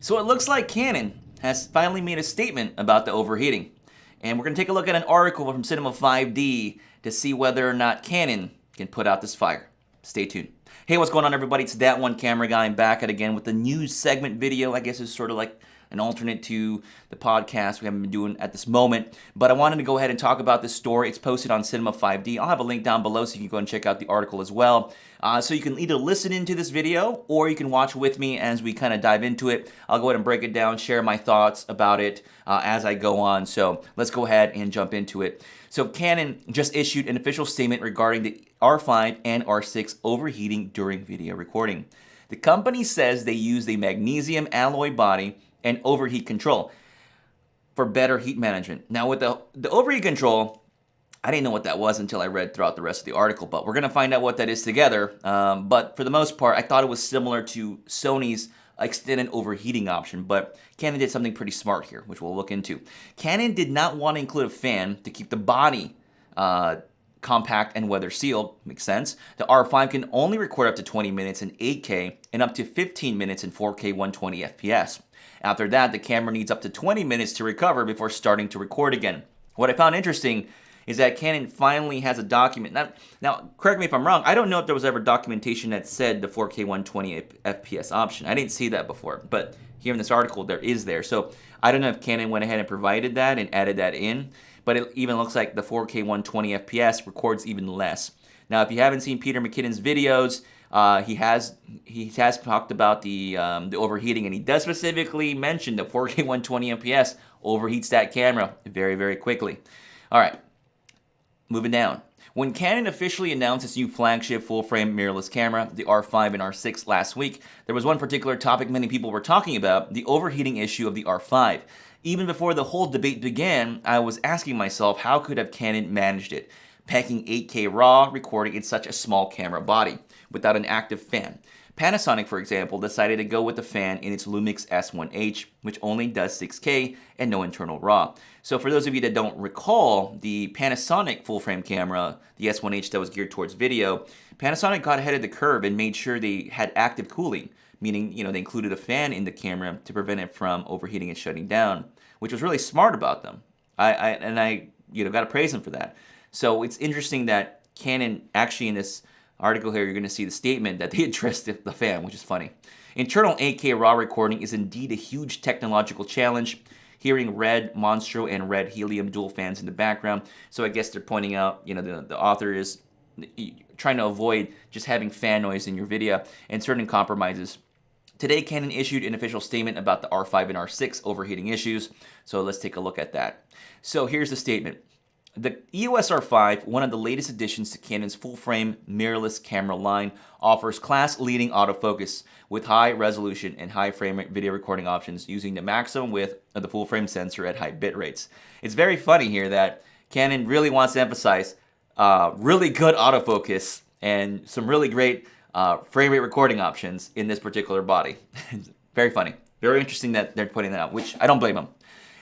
So it looks like Canon has finally made a statement about the overheating. And we're going to take a look at an article from Cinema 5D to see whether or not Canon can put out this fire. Stay tuned. Hey, what's going on, everybody? It's That One Camera Guy. I'm back at again with the news segment video. I guess it's sort of like an alternate to the podcast we haven't been doing at this moment. But I wanted to go ahead and talk about this story. It's posted on Cinema 5D. I'll have a link down below so you can go and check out the article as well. So you can either listen into this video or you can watch with me as we kind of dive into it. I'll go ahead and break it down, share my thoughts about it as I go on. So let's go ahead and jump into it. So Canon just issued an official statement regarding the R5 and R6 overheating during video recording. The company says they used a magnesium alloy body and overheat control for better heat management. Now with the overheat control, I didn't know what that was until I read throughout the rest of the article, but we're going to find out what that is together. But for the most part, I thought it was similar to Sony's extended overheating option, but Canon did something pretty smart here, which we'll look into. Canon did not want to include a fan to keep the body compact and weather sealed. Makes sense. The R5 can only record up to 20 minutes in 8K and up to 15 minutes in 4K 120 FPS. After that, the camera needs up to 20 minutes to recover before starting to record again. What I found interesting is that Canon finally has a document. Now, correct me if I'm wrong, I don't know if there was ever documentation that said the 4K 120 FPS option. I didn't see that before, but here in this article, there is there. So I don't know if Canon went ahead and provided that and added that in, but it even looks like the 4K 120 FPS records even less. Now, if you haven't seen Peter McKinnon's videos, he has talked about the overheating, and he does specifically mention the 4K 120 FPS overheats that camera very, very quickly. All right, moving down. When Canon officially announced its new flagship full-frame mirrorless camera, the R5 and R6 last week, there was one particular topic many people were talking about, the overheating issue of the R5. Even before the whole debate began, I was asking myself how could have Canon managed it, packing 8K RAW recording in such a small camera body without an active fan. Panasonic, for example, decided to go with the fan in its Lumix S1H, which only does 6K and no internal RAW. So for those of you that don't recall, the Panasonic full-frame camera, the S1H that was geared towards video, Panasonic got ahead of the curve and made sure they had active cooling, meaning, they included a fan in the camera to prevent it from overheating and shutting down, which was really smart about them. I got to praise them for that. So it's interesting that Canon, actually in this article here, you're going to see the statement that they addressed the fan, which is funny. Internal 8K RAW recording is indeed a huge technological challenge. Hearing red Monstro and red Helium dual fans in the background. So I guess they're pointing out, the author is trying to avoid just having fan noise in your video and certain compromises. Today, Canon issued an official statement about the R5 and R6 overheating issues. So let's take a look at that. So here's the statement. The EOS R5, one of the latest additions to Canon's full-frame mirrorless camera line, offers class-leading autofocus with high resolution and high frame rate video recording options using the maximum width of the full-frame sensor at high bit rates. It's very funny here that Canon really wants to emphasize really good autofocus and some really great frame rate recording options in this particular body. Very funny. Very interesting that they're putting that out, which I don't blame them.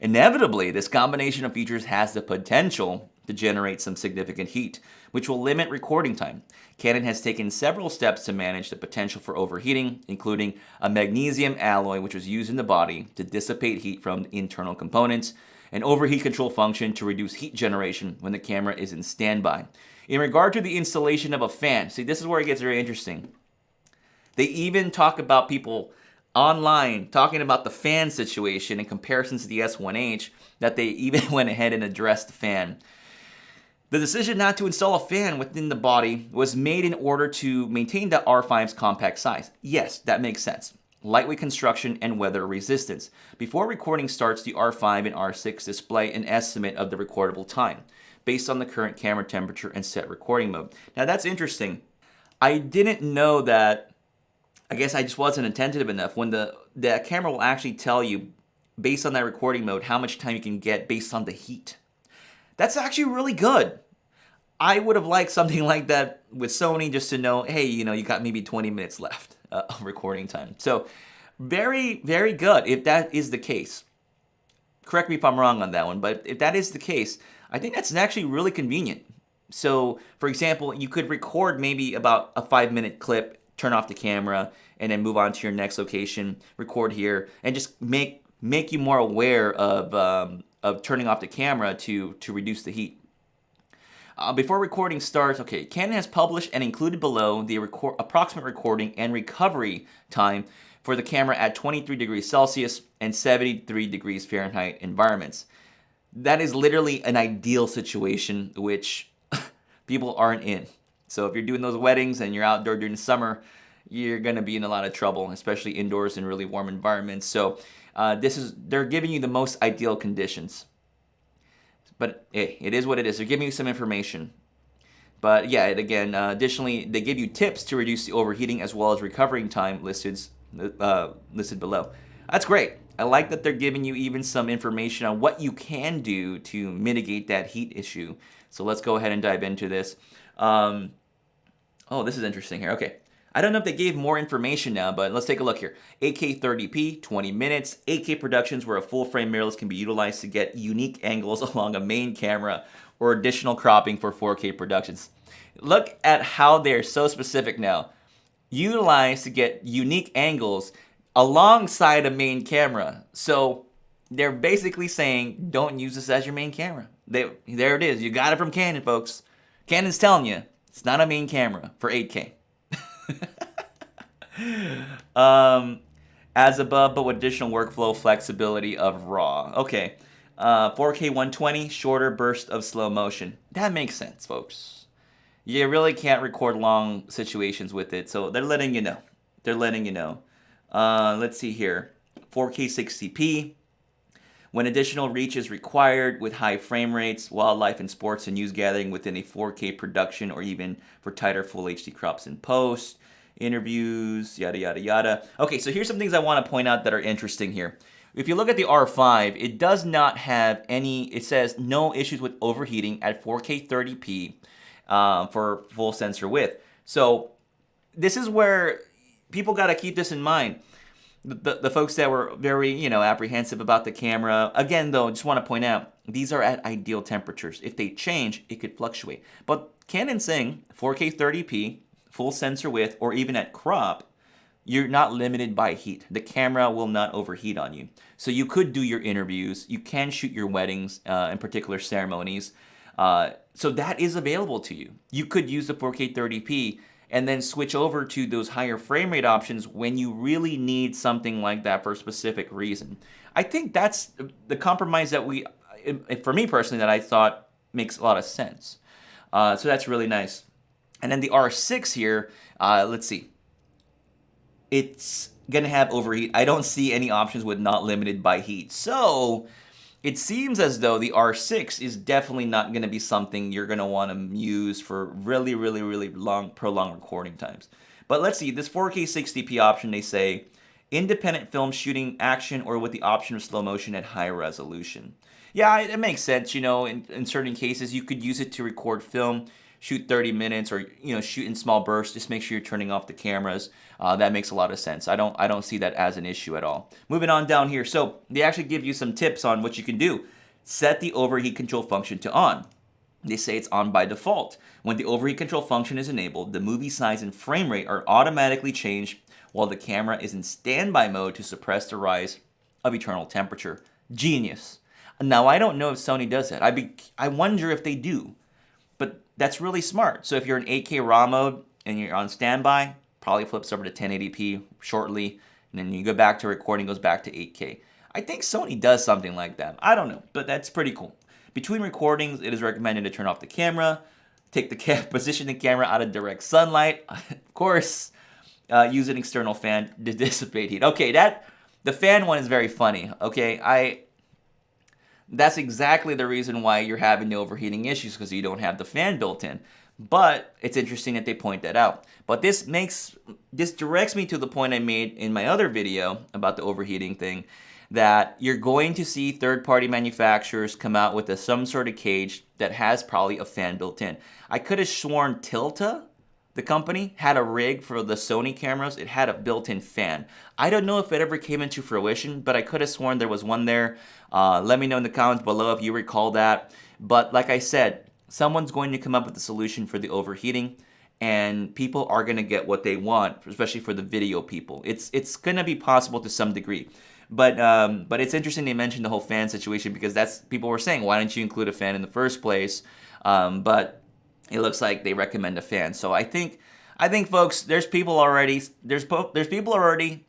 Inevitably, this combination of features has the potential to generate some significant heat, which will limit recording time. Canon has taken several steps to manage the potential for overheating, including a magnesium alloy which was used in the body to dissipate heat from internal components, an overheat control function to reduce heat generation when the camera is in standby. In regard to the installation of a fan, see, this is where it gets very interesting. They even talk about people online talking about the fan situation in comparison to the S1H, that they even went ahead and addressed the fan. The decision not to install a fan within the body was made in order to maintain the R5's compact size. Yes, that makes sense. Lightweight construction and weather resistance. Before recording starts, the R5 and R6 display an estimate of the recordable time based on the current camera temperature and set recording mode. Now that's interesting. I didn't know that. I guess I just wasn't attentive enough when the camera will actually tell you, based on that recording mode, how much time you can get based on the heat. That's actually really good. I would have liked something like that with Sony, just to know, hey, you got maybe 20 minutes left of recording time. So very, very good if that is the case. Correct me if I'm wrong on that one, but if that is the case, I think that's actually really convenient. So, for example, you could record maybe about a 5-minute clip turn off the camera, and then move on to your next location, record here, and just make you more aware of turning off the camera to reduce the heat. Before recording starts, okay, Canon has published and included below the approximate recording and recovery time for the camera at 23 degrees Celsius and 73 degrees Fahrenheit environments. That is literally an ideal situation, which people aren't in. So if you're doing those weddings and you're outdoor during the summer, you're going to be in a lot of trouble, especially indoors in really warm environments. So they're giving you the most ideal conditions. But hey, it is what it is. They're giving you some information. But yeah, additionally, they give you tips to reduce the overheating as well as recovering time listed below. That's great. I like that they're giving you even some information on what you can do to mitigate that heat issue. So let's go ahead and dive into this. Oh, this is interesting here. Okay. I don't know if they gave more information now, but let's take a look here. 8K 30p, 20 minutes. 8K productions where a full frame mirrorless can be utilized to get unique angles along a main camera or additional cropping for 4K productions. Look at how they're so specific now. Utilized to get unique angles alongside a main camera. So they're basically saying, don't use this as your main camera. There it is. You got it from Canon, folks. Canon's telling you, it's not a main camera for 8K. As above, but with additional workflow flexibility of RAW. Okay, 4K 120, shorter burst of slow motion. That makes sense, folks. You really can't record long situations with it, so they're letting you know. They're letting you know. Let's see here. 4K 60p. When additional reach is required with high frame rates, wildlife and sports and news gathering within a 4K production or even for tighter full HD crops in post, interviews, yada, yada, yada. Okay, so here's some things I want to point out that are interesting here. If you look at the R5, it does not have any, it says no issues with overheating at 4K 30p for full sensor width. So this is where people got to keep this in mind. The folks that were very, apprehensive about the camera. Again, though, just want to point out, these are at ideal temperatures. If they change, it could fluctuate. But Canon's saying 4K 30p, full sensor width, or even at crop, you're not limited by heat. The camera will not overheat on you. So you could do your interviews. You can shoot your weddings, in particular ceremonies. So that is available to you. You could use the 4K 30p and then switch over to those higher frame rate options when you really need something like that for a specific reason. I think that's the compromise that for me personally, that I thought makes a lot of sense. So that's really nice. And then the R6 here, let's see. It's going to have overheat. I don't see any options with not limited by heat. So it seems as though the R6 is definitely not going to be something you're going to want to use for really, really, really prolonged recording times. But let's see, this 4K 60p option, they say, independent film shooting action or with the option of slow motion at high resolution. Yeah, it makes sense. In certain cases, you could use it to record film, shoot 30 minutes or, shoot in small bursts. Just make sure you're turning off the cameras. That makes a lot of sense. I don't see that as an issue at all. Moving on down here. So they actually give you some tips on what you can do. Set the overheat control function to on. They say it's on by default. When the overheat control function is enabled, the movie size and frame rate are automatically changed while the camera is in standby mode to suppress the rise of internal temperature. Genius. Now, I don't know if Sony does that. I wonder if they do. But that's really smart. So if you're in 8K RAW mode and you're on standby, probably flips over to 1080p shortly, and then you go back to recording, goes back to 8K. I think Sony does something like that. I don't know, but that's pretty cool. Between recordings, it is recommended to turn off the camera, position the camera out of direct sunlight, of course, use an external fan to dissipate heat. Okay, the fan one is very funny. Okay, that's exactly the reason why you're having the overheating issues, because you don't have the fan built in. But it's interesting that they point that out. But this directs me to the point I made in my other video about the overheating thing, that you're going to see third-party manufacturers come out with some sort of cage that has probably a fan built in. I could have sworn Tilta, the company, had a rig for the Sony cameras. It had a built-in fan. I don't know if it ever came into fruition, but I could have sworn there was one there. Let me know in the comments below if you recall that. But like I said, someone's going to come up with a solution for the overheating. and people are going to get what they want, especially for the video people. It's going to be possible to some degree. But it's interesting they mentioned the whole fan situation, because that's, people were saying, why didn't you include a fan in the first place? But it looks like they recommend a fan. So I think folks, there's people already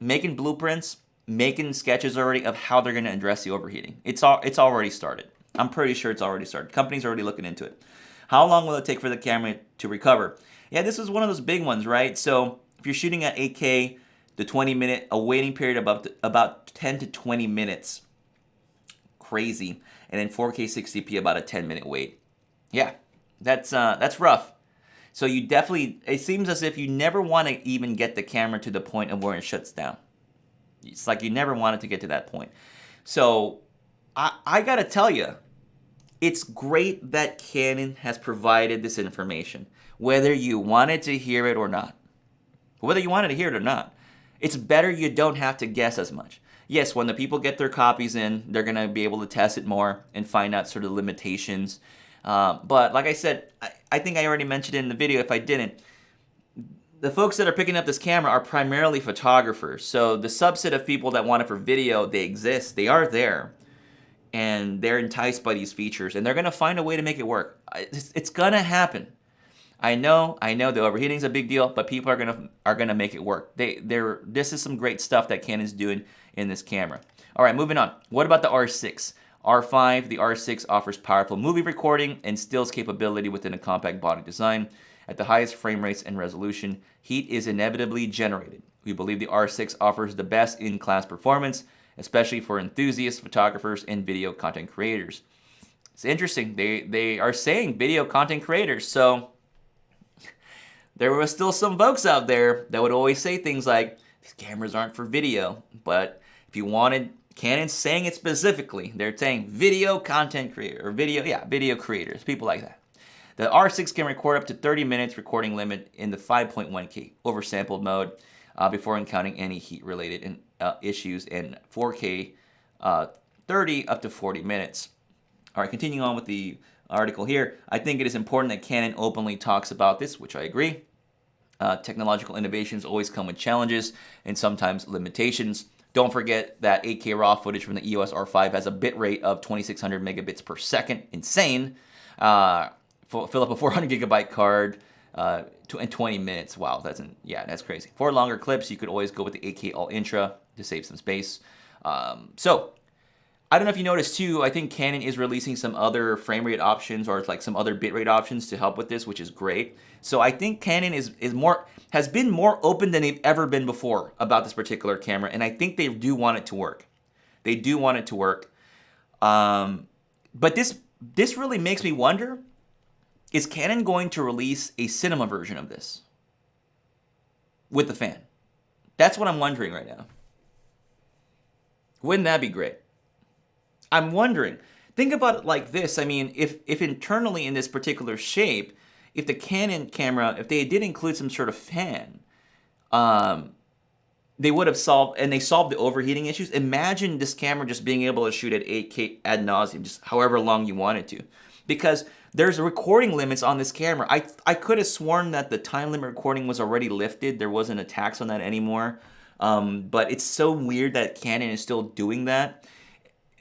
making blueprints, making sketches already of how they're going to address the overheating. It's already started. I'm pretty sure it's already started. Companies are already looking into it. How long will it take for the camera to recover? Yeah, this is one of those big ones, right? So if you're shooting at 8K, the 20-minute, a waiting period of about 10 to 20 minutes. Crazy. And then 4K 60p, about a 10-minute wait. Yeah, that's rough. So you definitely, it seems as if you never want to even get the camera to the point of where it shuts down. It's like you never want it to get to that point. So I gotta tell you, it's great that Canon has provided this information, whether you wanted to hear it or not. Whether you wanted to hear it or not, it's better you don't have to guess as much. Yes, when the people get their copies in, they're going to be able to test it more and find out sort of limitations. But like I said, I think I already mentioned it in the video. If I didn't, the folks that are picking up this camera are primarily photographers. So the subset of people that want it for video, they exist. They are there. And they're enticed by these features. And they're going to find a way to make it work. It's going to happen. I know the overheating is a big deal, but people are gonna make it work. This is some great stuff that Canon's doing in this camera. All right, moving on. What about the R6? R5, the R6 offers powerful movie recording and stills capability within a compact body design. At the highest frame rates and resolution, heat is inevitably generated. We believe the R6 offers the best in-class performance, especially for enthusiast photographers and video content creators. It's interesting. They are saying video content creators, so there were still some folks out there that would always say things like, these cameras aren't for video. But if you wanted, Canon's saying it specifically. They're saying video content creator, or video creators, people like that. The R6 can record up to 30 minutes recording limit in the 5.1K oversampled mode before encountering any heat-related issues, and 4K 30 up to 40 minutes. All right, continuing on with the article here, I think it is important that Canon openly talks about this, which I agree. Technological innovations always come with challenges and sometimes limitations. Don't forget that 8K RAW footage from the EOS R5 has a bit rate of 2600 megabits per second. Insane. Fill up a 400 gigabyte card in 20 minutes. Wow, that's crazy. For longer clips, you could always go with the 8K All Intra to save some space. So I don't know if you noticed too, I think Canon is releasing some other frame rate options, or like some other bitrate options to help with this, which is great. So I think Canon has been more open than they've ever been before about this particular camera, and I think they do want it to work. They do want it to work. But this really makes me wonder, is Canon going to release a cinema version of this with the fan? That's what I'm wondering right now. Wouldn't that be great? I'm wondering, think about it like this. I mean, if internally in this particular shape, if the Canon camera, if they did include some sort of fan, they would have solved the overheating issues. Imagine this camera just being able to shoot at 8K ad nauseum, just however long you wanted to. Because there's recording limits on this camera. I could have sworn that the time limit recording was already lifted. There wasn't a tax on that anymore. But it's so weird that Canon is still doing that.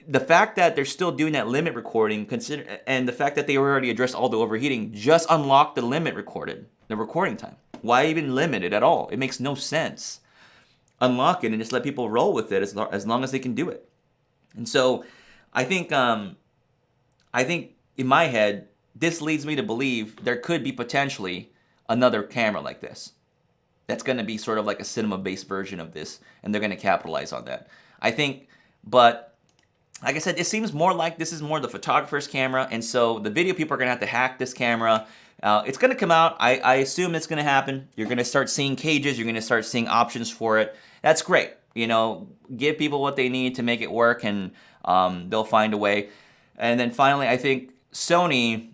The fact that they're still doing that limit recording, and the fact that they already addressed all the overheating, just unlocked the limit the recording time. Why even limit it at all? It makes no sense. Unlock it and just let people roll with it as long as they can do it. And so I think in my head, this leads me to believe there could be potentially another camera like this. That's going to be sort of like a cinema-based version of this, and they're going to capitalize on that. I think, but like I said, it seems more like this is more the photographer's camera, and so the video people are going to have to hack this camera. It's going to come out. I assume it's going to happen. You're going to start seeing cages. You're going to start seeing options for it. That's great. You know, give people what they need to make it work, and they'll find a way. And then finally, I think Sony,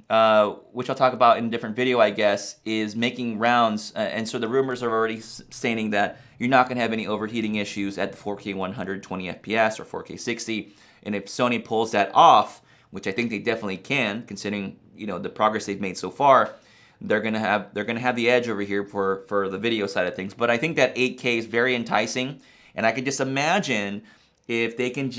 which I'll talk about in a different video, I guess, is making rounds. And so the rumors are already stating that you're not going to have any overheating issues at the 4K 120 FPS or 4K 60. And if Sony pulls that off, which I think they definitely can, considering the progress they've made so far, they're gonna have the edge over here for the video side of things. But I think that 8K is very enticing, and I can just imagine if they can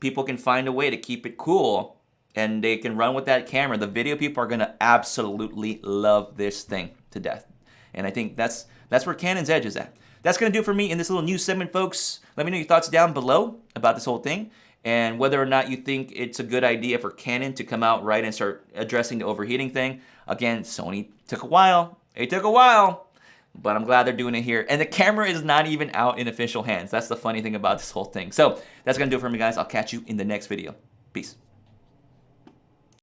people can find a way to keep it cool and they can run with that camera, the video people are gonna absolutely love this thing to death. And I think that's where Canon's edge is at. That's gonna do it for me in this little news segment, folks. Let me know your thoughts down below about this whole thing, and whether or not you think it's a good idea for Canon to come out right and start addressing the overheating thing. Again, Sony took a while. It took a while, but I'm glad they're doing it here. And the camera is not even out in official hands. That's the funny thing about this whole thing. So that's gonna do it for me, guys. I'll catch you in the next video. Peace.